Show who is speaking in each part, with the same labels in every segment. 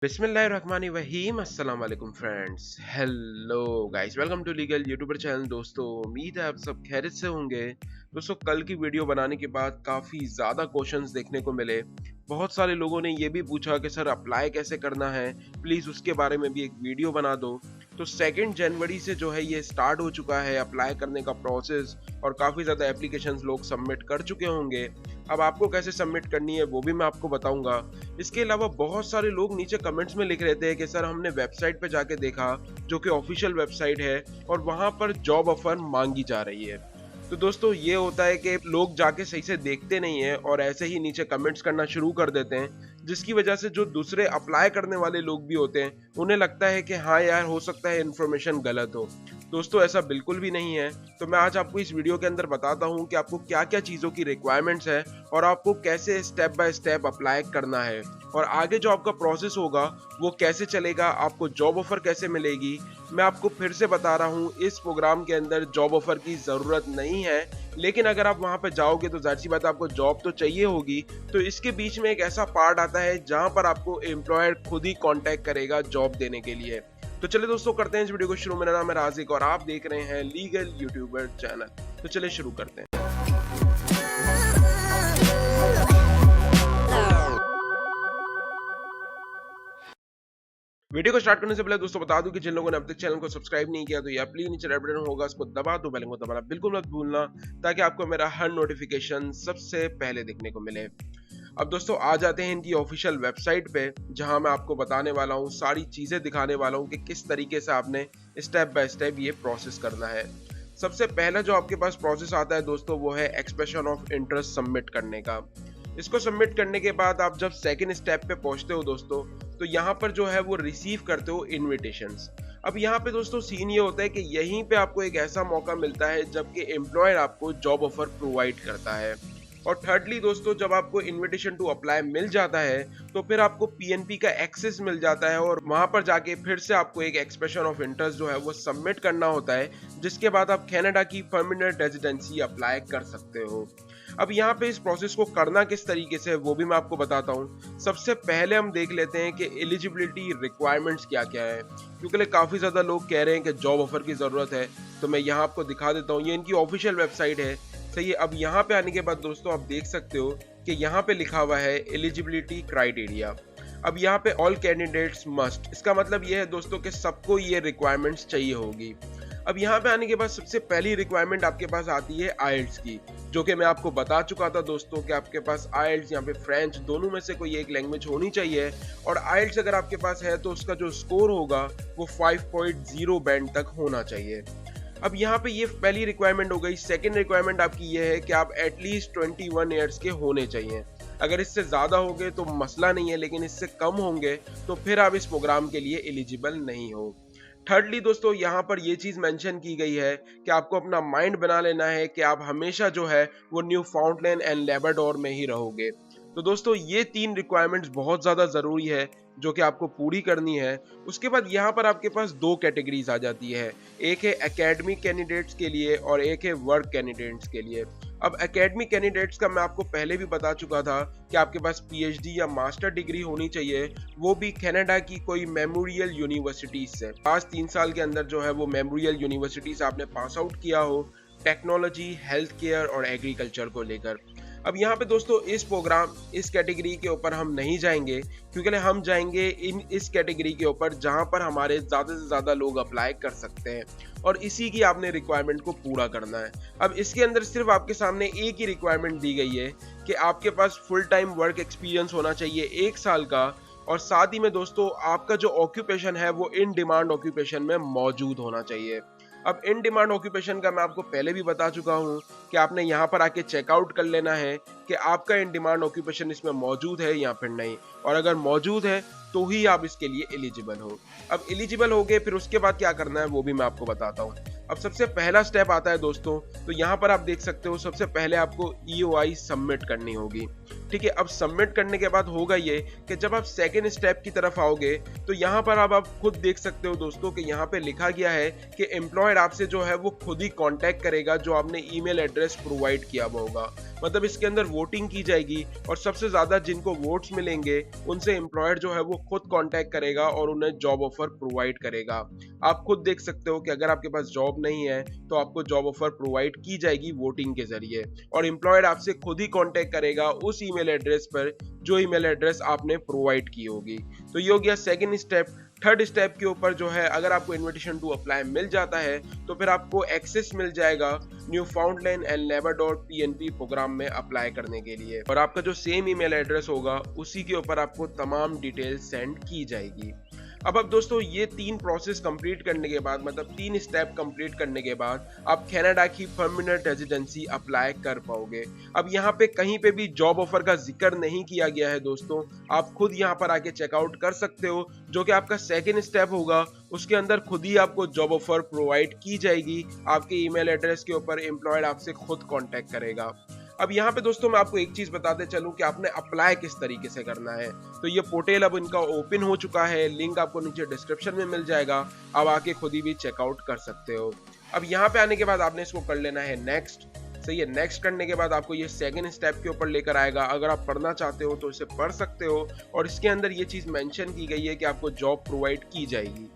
Speaker 1: बिस्मिल्लाहिर्रहमानिर्रहीम अस्सलाम वालेकुम friends. Hello guys, welcome to legal YouTuber channel. दोस्तों उम्मीद है आप सब खैरियत से होंगे। दोस्तों कल की वीडियो बनाने के बाद काफ़ी ज़्यादा क्वेश्चंस देखने को मिले। बहुत सारे लोगों ने ये भी पूछा कि सर अप्लाई कैसे करना है, प्लीज़ उसके बारे में भी एक वीडियो बना दो। तो 2 जनवरी से जो है ये स्टार्ट हो चुका है अप्लाई करने का प्रोसेस, और काफ़ी ज़्यादा एप्लीकेशंस लोग सबमिट कर चुके होंगे। अब आपको कैसे सबमिट करनी है वो भी मैं आपको बताऊंगा। इसके अलावा बहुत सारे लोग नीचे कमेंट्स में लिख रहे थे कि सर हमने वेबसाइट पे जाके देखा, जो कि ऑफिशियल वेबसाइट है, और वहां पर जॉब ऑफर मांगी जा रही है। तो दोस्तों ये होता है कि लोग जाके सही से देखते नहीं है और ऐसे ही नीचे कमेंट्स करना शुरू कर देते हैं, जिसकी वजह से जो दूसरे अप्लाई करने वाले लोग भी होते हैं उन्हें लगता है कि हाँ यार हो सकता है इन्फॉर्मेशन गलत हो। दोस्तों ऐसा बिल्कुल भी नहीं है। तो मैं आज आपको इस वीडियो के अंदर बताता हूँ कि आपको क्या क्या चीज़ों की रिक्वायरमेंट्स है और आपको कैसे स्टेप बाय स्टेप अप्लाई करना है, और आगे जो आपका प्रोसेस होगा वो कैसे चलेगा, आपको जॉब ऑफर कैसे मिलेगी। मैं आपको फिर से बता रहा हूँ, इस प्रोग्राम के अंदर जॉब ऑफर की ज़रूरत नहीं है, लेकिन अगर आप वहाँ पे जाओगे तो जाहिर सी बात है आपको जॉब तो चाहिए होगी। तो इसके बीच में एक ऐसा पार्ट आता है जहाँ पर आपको एम्प्लॉयर खुद ही कॉन्टैक्ट करेगा जॉब देने के लिए। तो चलिए दोस्तों करते हैं इस वीडियो को शुरू। मेरा नाम है राजिक और आप देख रहे हैं लीगल यूट्यूबर चैनल। तो चलिए शुरू करते हैं। वीडियो को स्टार्ट करने से पहले दोस्तों बता दूं कि जिन लोगों ने अब तक चैनल को सब्सक्राइब नहीं किया तो ये प्लीज नीचे रेड बटन होगा, उसको दबा दो, बेल को दबाना बिल्कुल मत भूलना, ताकि आपको मेरा हर नोटिफिकेशन सबसे पहले देखने को मिले। अब दोस्तों आ जाते हैं इनकी ऑफिशियल वेबसाइट पे, जहां मैं आपको बताने वाला हूं, सारी चीजें दिखाने वाला हूं कि किस तरीके से आपने स्टेप बाय स्टेप ये प्रोसेस करना है। सबसे पहला जो आपके पास प्रोसेस आता है दोस्तों वो है एक्सप्रेशन ऑफ इंटरेस्ट सबमिट करने का। इसको सबमिट करने के बाद आप जब सेकंड स्टेप पे पहुंचते हो दोस्तों, तो यहाँ पर जो है वो रिसीव करते हो इनविटेशंस। अब यहाँ पे दोस्तों सीन ये होता है कि यहीं पे आपको एक ऐसा मौका मिलता है जबकि एम्प्लॉयर आपको जॉब ऑफर प्रोवाइड करता है। और थर्डली दोस्तों जब आपको इनविटेशन टू अप्लाई मिल जाता है तो फिर आपको पीएनपी का एक्सेस मिल जाता है, और वहां पर जाके फिर से आपको एक एक्सप्रेशन ऑफ इंटरेस्ट जो है वो सबमिट करना होता है, जिसके बाद आप कनाडा की परमानेंट रेजिडेंसी अप्लाई कर सकते हो। अब यहाँ पे इस प्रोसेस को करना किस तरीके से है वो भी मैं आपको बताता हूँ। सबसे पहले हम देख लेते हैं कि एलिजिबिलिटी रिक्वायरमेंट्स क्या क्या है, क्योंकि काफी ज्यादा लोग कह रहे हैं कि जॉब ऑफर की जरूरत है। तो मैं यहाँ आपको दिखा देता हूँ, ये इनकी ऑफिशियल वेबसाइट है। सही है। अब यहाँ पे आने के बाद दोस्तों आप देख सकते हो कि यहाँ पे लिखा हुआ है एलिजिबिलिटी क्राइटेरिया। अब यहाँ पे ऑल कैंडिडेट्स मस्ट, इसका मतलब ये है दोस्तों कि सबको ये रिक्वायरमेंट्स चाहिए होगी। अब यहाँ पे आने के बाद सबसे पहली रिक्वायरमेंट आपके पास आती है आइल्स की, जो कि मैं आपको बता चुका था दोस्तों कि आपके पास आइल्स यहाँ पे फ्रेंच दोनों में से कोई एक लैंग्वेज होनी चाहिए, और आइल्स अगर आपके पास है तो उसका जो स्कोर होगा वो 5.0 बैंड तक होना चाहिए। अब यहाँ पे ये पहली रिक्वायरमेंट हो गई। सेकंड रिक्वायरमेंट आपकी ये है कि आप एटलीस्ट 21 ईयर्स के होने चाहिए। अगर इससे ज़्यादा होंगे तो मसला नहीं है, लेकिन इससे कम होंगे तो फिर आप इस प्रोग्राम के लिए एलिजिबल नहीं हो। थर्डली दोस्तों यहाँ पर ये चीज़ मेंशन की गई है कि आपको अपना माइंड बना लेना है कि आप हमेशा जो है वो न्यू फाउंडलैंड एंड लेब्राडोर में ही रहोगे। तो दोस्तों ये 3 रिक्वायरमेंट्स बहुत ज़्यादा ज़रूरी है जो कि आपको पूरी करनी है। उसके बाद यहाँ पर आपके पास 2 कैटेगरीज आ जाती है, एक है एकेडमिक कैंडिडेट्स के लिए और एक है वर्क कैंडिडेट्स के लिए। अब एकेडमिक कैंडिडेट्स का मैं आपको पहले भी बता चुका था कि आपके पास पीएचडी या मास्टर डिग्री होनी चाहिए, वो भी कनाडा की कोई मेमोरियल यूनिवर्सिटीज से। पास 3 साल के अंदर जो है वो मेमोरियल यूनिवर्सिटी से आपने पास आउट किया हो, टेक्नोलॉजी, हेल्थ केयर और एग्रीकल्चर को लेकर। अब यहाँ पे दोस्तों इस प्रोग्राम इस कैटेगरी के ऊपर हम नहीं जाएंगे, क्योंकि हम जाएंगे इस कैटेगरी के ऊपर जहाँ पर हमारे ज़्यादा से ज़्यादा लोग अप्लाई कर सकते हैं, और इसी की आपने रिक्वायरमेंट को पूरा करना है। अब इसके अंदर सिर्फ आपके सामने एक ही रिक्वायरमेंट दी गई है कि आपके पास फुल टाइम वर्क एक्सपीरियंस होना चाहिए 1 साल का, और साथ ही में दोस्तों आपका जो ऑक्यूपेशन है वो इन डिमांड ऑक्यूपेशन में मौजूद होना चाहिए। अब इन डिमांड ऑक्यूपेशन का मैं आपको पहले भी बता चुका हूं कि आपने यहां पर आके चेकआउट कर लेना है कि आपका इन डिमांड ऑक्यूपेशन इसमें मौजूद है या फिर नहीं, और अगर मौजूद है तो ही आप इसके लिए एलिजिबल हो। अब एलिजिबल हो गए, फिर उसके बाद क्या करना है वो भी मैं आपको बताता हूँ। अब सबसे पहला स्टेप आता है दोस्तों, तो यहाँ पर आप देख सकते हो सबसे पहले आपको EOI सबमिट करनी होगी। ठीक है, अब सबमिट करने के बाद होगा ये कि जब आप सेकेंड स्टेप की तरफ आओगे तो यहाँ पर अब आप खुद देख सकते हो दोस्तों कि यहाँ पे लिखा गया है कि एम्प्लॉयड आपसे जो है वो खुद ही कांटेक्ट करेगा जो आपने ईमेल एड्रेस प्रोवाइड किया हुआ होगा। मतलब इसके अंदर वोटिंग की जाएगी और सबसे ज्यादा जिनको वोट्स मिलेंगे उनसे एम्प्लॉयर जो है वो खुद कांटेक्ट करेगा और उन्हें जॉब ऑफर प्रोवाइड करेगा। आप खुद देख सकते हो कि अगर आपके पास जॉब नहीं है तो आपको जॉब ऑफर प्रोवाइड की जाएगी वोटिंग के जरिए और एम्प्लॉयर आपसे खुद ही कांटेक्ट करेगा उस ईमेल एड्रेस पर जो ईमेल एड्रेस आपने प्रोवाइड की होगी। तो ये हो गया सेकंड स्टेप। थर्ड स्टेप के ऊपर जो है अगर आपको इनविटेशन टू अप्लाई मिल जाता है तो फिर आपको एक्सेस मिल जाएगा न्यूफाउंडलैंड एंड लेबर.pnp प्रोग्राम में अप्लाई करने के लिए और आपका जो सेम ईमेल एड्रेस होगा उसी के ऊपर आपको तमाम डिटेल्स सेंड की जाएगी। अब दोस्तों ये 3 प्रोसेस कंप्लीट करने के बाद मतलब 3 स्टेप कंप्लीट करने के बाद आप कनाडा की परमानेंट रेजिडेंसी अप्लाई कर पाओगे। अब यहाँ पे कहीं पे भी जॉब ऑफर का जिक्र नहीं किया गया है दोस्तों, आप खुद यहाँ पर आके चेकआउट कर सकते हो जो कि आपका सेकेंड स्टेप होगा। उसके अंदर खुद ही आपको जॉब ऑफर प्रोवाइड की जाएगी, आपके ईमेल एड्रेस के ऊपर एम्प्लॉयड आपसे खुद कॉन्टेक्ट करेगा। अब यहाँ पे दोस्तों मैं आपको एक चीज बताते चलूं कि आपने अप्लाई किस तरीके से करना है। तो ये पोर्टल अब इनका ओपन हो चुका है, लिंक आपको नीचे डिस्क्रिप्शन में मिल जाएगा, अब आके खुद ही भी चेकआउट कर सकते हो। अब यहाँ पे आने के बाद आपने इसको कर लेना है नेक्स्ट। सही है, नेक्स्ट करने के बाद आपको ये सेकंड स्टेप के ऊपर लेकर आएगा। अगर आप पढ़ना चाहते हो तो इसे पढ़ सकते हो और इसके अंदर ये चीज मेंशन की गई है कि आपको जॉब प्रोवाइड की जाएगी।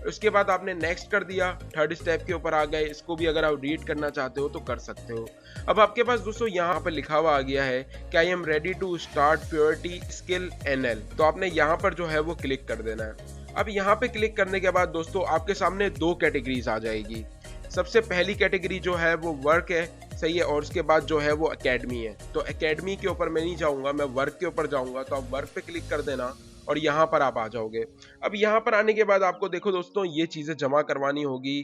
Speaker 1: उसके बाद आपने नेक्स्ट कर दिया, थर्ड स्टेप के ऊपर आ गए। इसको भी अगर आप रीड करना चाहते हो तो कर सकते हो। अब आपके पास दोस्तों यहाँ पर लिखा हुआ आ गया है कि I am ready to start purity skill NL। तो आपने यहाँ पर जो है वो क्लिक कर देना है। अब यहाँ पे क्लिक करने के बाद दोस्तों आपके सामने 2 कैटेगरीज आ जाएगी। सबसे पहली कैटेगरी जो है वो वर्क है, सही है, और उसके बाद जो है वो एकेडमी है। तो एकेडमी के ऊपर मैं नहीं जाऊंगा, मैं वर्क के ऊपर जाऊंगा। तो आप वर्क पे क्लिक कर देना और यहाँ पर आप आ जाओगे। अब यहाँ पर आने के बाद आपको देखो दोस्तों ये चीजें जमा करवानी होगी।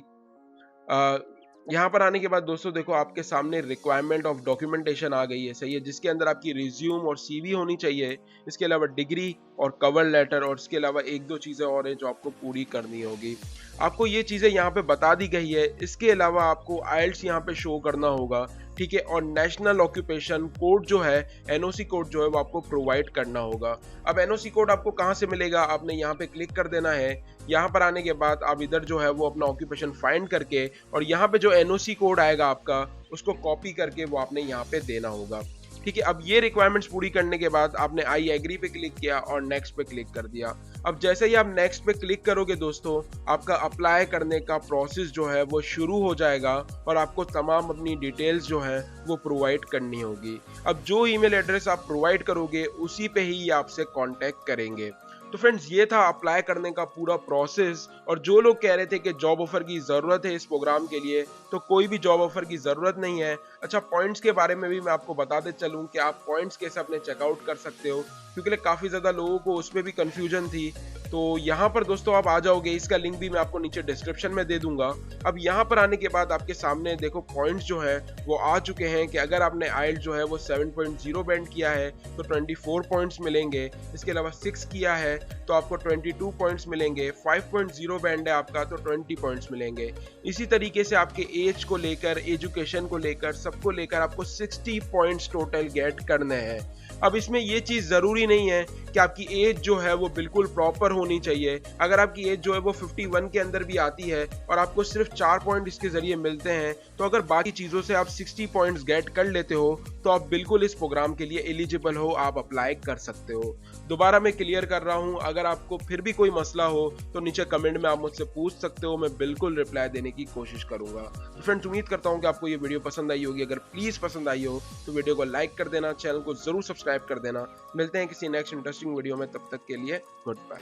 Speaker 1: यहाँ पर आने के बाद दोस्तों देखो आपके सामने रिक्वायरमेंट ऑफ डॉक्यूमेंटेशन आ गई है, सही है, जिसके अंदर आपकी रिज्यूम और CV होनी चाहिए। इसके अलावा डिग्री और कवर लेटर और इसके अलावा 1-2 चीजें और हैं जो आपको पूरी करनी होगी। आपको ये चीजें यहाँ पे बता दी गई है। इसके अलावा आपको IELTS यहाँ पे शो करना होगा, ठीक है, और नेशनल ऑक्यूपेशन कोड जो है NOC कोड जो है वो आपको प्रोवाइड करना होगा। अब NOC कोड आपको कहाँ से मिलेगा, आपने यहाँ पे क्लिक कर देना है। यहाँ पर आने के बाद आप इधर जो है वो अपना ऑक्यूपेशन फाइंड करके और यहाँ पे जो NOC कोड आएगा आपका उसको कॉपी करके वो आपने यहाँ पे देना होगा, ठीक है। अब ये रिक्वायरमेंट्स पूरी करने के बाद आपने आई एग्री पे क्लिक किया और नेक्स्ट पे क्लिक कर दिया। अब जैसे ही आप नेक्स्ट पे क्लिक करोगे दोस्तों आपका अप्लाई करने का प्रोसेस जो है वो शुरू हो जाएगा और आपको तमाम अपनी डिटेल्स जो है वो प्रोवाइड करनी होगी। अब जो ईमेल एड्रेस आप प्रोवाइड करोगे उसी पे ही आपसे कांटेक्ट करेंगे। तो फ्रेंड्स ये था अप्लाई करने का पूरा प्रोसेस। और जो लोग कह रहे थे कि जॉब ऑफर की ज़रूरत है इस प्रोग्राम के लिए, तो कोई भी जॉब ऑफर की ज़रूरत नहीं है। अच्छा, पॉइंट्स के बारे में भी मैं आपको बताते चलूँ कि आप पॉइंट्स कैसे अपने चेकआउट कर सकते हो, क्योंकि काफ़ी ज़्यादा लोगों को उसमें भी कन्फ्यूजन थी। तो यहाँ पर दोस्तों आप आ जाओगे, इसका लिंक भी मैं आपको नीचे डिस्क्रिप्शन में दे दूंगा। अब यहाँ पर आने के बाद आपके सामने देखो पॉइंट्स जो है वो आ चुके हैं कि अगर आपने IELTS जो है वो 7.0 बैंड किया है तो 24 पॉइंट्स मिलेंगे। इसके अलावा 6 किया है तो आपको 22 पॉइंट्स मिलेंगे। 5.0 बैंड है आपका तो 20 पॉइंट्स मिलेंगे। इसी तरीके से आपके एज को लेकर, एजुकेशन को लेकर, सबको लेकर आपको 60 पॉइंट्स टोटल गेट करने हैं। अब इसमें ये चीज़ ज़रूरी नहीं है कि आपकी एज जो है वो बिल्कुल प्रॉपर होनी चाहिए। अगर आपकी एज जो है वो 51 के अंदर भी आती है और आपको सिर्फ 4 पॉइंट इसके ज़रिए मिलते हैं, तो अगर बाकी चीज़ों से आप 60 पॉइंट्स गेट कर लेते हो तो आप बिल्कुल इस प्रोग्राम के लिए एलिजिबल हो, आप अप्लाई कर सकते हो। दोबारा मैं क्लियर कर रहा हूँ, अगर आपको फिर भी कोई मसला हो तो नीचे कमेंट में आप मुझसे पूछ सकते हो, मैं बिल्कुल रिप्लाई देने की कोशिश करूँगा। तो फ्रेंड्स उम्मीद करता हूँ कि आपको ये वीडियो पसंद आई होगी। अगर प्लीज़ पसंद आई हो तो वीडियो को लाइक कर देना, चैनल को ज़रूर सब्सक्राइब कर देना। मिलते हैं किसी नेक्स्ट इंटरेस्टिंग वीडियो में, तब तक के लिए गुड बाय।